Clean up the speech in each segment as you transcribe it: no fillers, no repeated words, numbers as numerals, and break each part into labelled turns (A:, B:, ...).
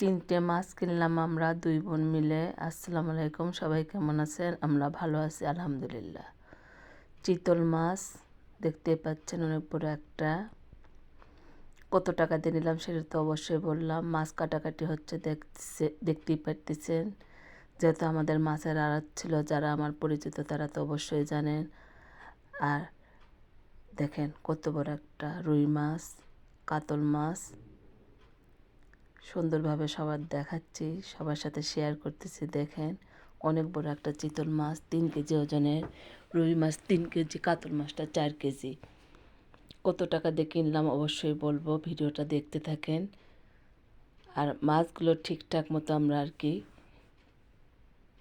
A: তিনটে মাছ কিনলাম আমরা দুই বোন মিলে। আসসালামু আলাইকুম, সবাই কেমন আছেন? আমরা ভালো আছি আলহামদুলিল্লাহ। চিতল মাছ দেখতে পাচ্ছেন, অনেক বড় একটা। কত টাকা দিয়ে নিলাম সেটা তো অবশ্যই বললাম। মাছ কাটাকাটি হচ্ছে, দেখতেই পারতেছেন। যেহেতু আমাদের মাছের আড়ত ছিল, যারা আমার পরিচিত তারা তো অবশ্যই জানেন। আর দেখেন কত বড় একটা রুই মাছ, কাতল মাছ। সুন্দরভাবে সবার দেখাচ্ছি, সবার সাথে শেয়ার করতেছি। দেখেন অনেক বড় একটা চিতল মাছ, 3 কেজি ওজনের। রুই মাছ 3 কেজি, কাতল মাছটা 4 কেজি। কত টাকা দিয়ে কিনলাম অবশ্যই বলবো, ভিডিওটা দেখতে থাকেন। আর মাছগুলো ঠিকঠাক মতো আমরা আর কি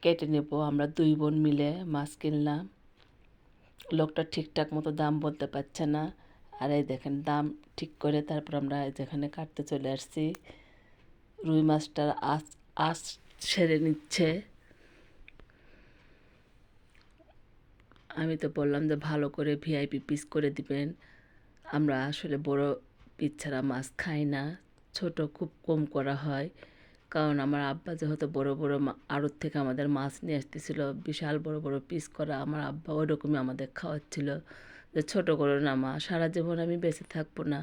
A: কেটে নেব। আমরা দুই বোন মিলে মাছ কিনলাম। লোকটা ঠিকঠাক মতো দাম বলতে পারছে না। আর এই দেখেন দাম ঠিক করে তারপর আমরা যেখানে কাটতে চলে আসছি। রুই মাছটার আঁশ সেরে নিচ্ছে। আমি তো বললাম যে ভালো করে ভিআইপি পিস করে দিবেন। আমরা আসলে বড় পিস ছাড়া মাছ খাই না, ছোট খুব কম করা হয়। কারণ আমার আব্বা যেহেতু বড় বড় আড়ত থেকে আমাদের মাছ নিয়ে আসতেছিল, বিশাল বড় বড় পিস করা। আমার আব্বা ওরকমই আমাদের খাওয়াচ্ছিল যে ছোট করো না মা, সারা জীবন আমি বেঁচে থাকবো না।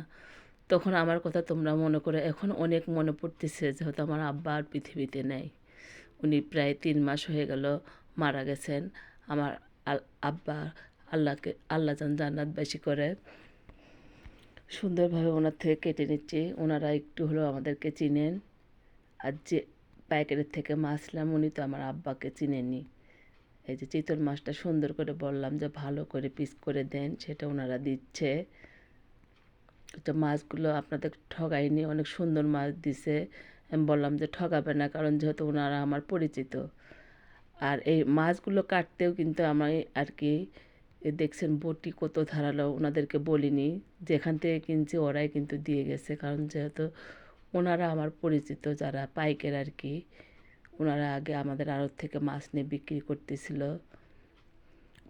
A: তখন আমার কথা তোমরা মনে করে এখন অনেক মনে পড়তেছে, যেহেতু আমার আব্বা আর পৃথিবীতে নেই। উনি প্রায় 3 মাস হয়ে গেল মারা গেছেন। আমার আব্বা আল্লাহ জান্নাত বেশি করে। সুন্দরভাবে ওনার থেকে কেটে নিচ্ছি। ওনারা একটু হলেও আমাদেরকে চিনেন। আর যে পাইকারের থেকে মাছলাম উনি তো আমার আব্বাকে চিনেনি। এই যে চিতল মাছটা সুন্দর করে বললাম যে ভালো করে পিস করে দেন, সেটা ওনারা দিচ্ছে। তো মাছগুলো আপনাদের ঠগাইনি, অনেক সুন্দর মাছ দিছে। আমি বললাম যে ঠগাবে না, কারণ যেহেতু ওনারা আমার পরিচিত। আর এই মাছগুলো কাটতেও কিন্তু আমি আর কি দেখছেন বটি কত ধারালো, ওনাদেরকে বলিনি। যেখান থেকে কিনছি ওরাই কিন্তু দিয়ে গেছে, কারণ যেহেতু ওনারা আমার পরিচিত, যারা পাইকার আর কি। ওনারা আগে আমাদের আড়ত থেকে মাছ নিয়ে বিক্রি করতেছিল।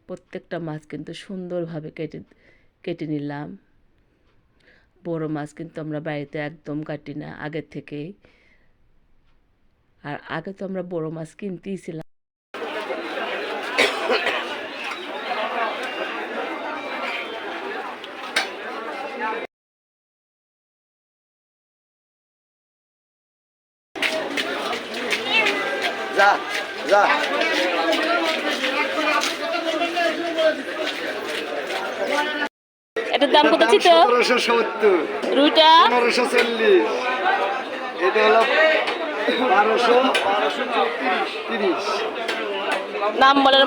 A: প্রত্যেকটা মাছ কিন্তু সুন্দরভাবে কেটে নিলাম। বড় মাছ কিন্তু আমরা বাড়িতে একদম কাটি না আগের থেকেই। আর আগে তো আমরা বড় মাছ কিনতেই ছিলাম।
B: যা যা
A: এটার দাম কত ছিল?
B: 1770,
A: রুইটা
B: 1540, এটা হলো 1230।
A: নাম বলেন।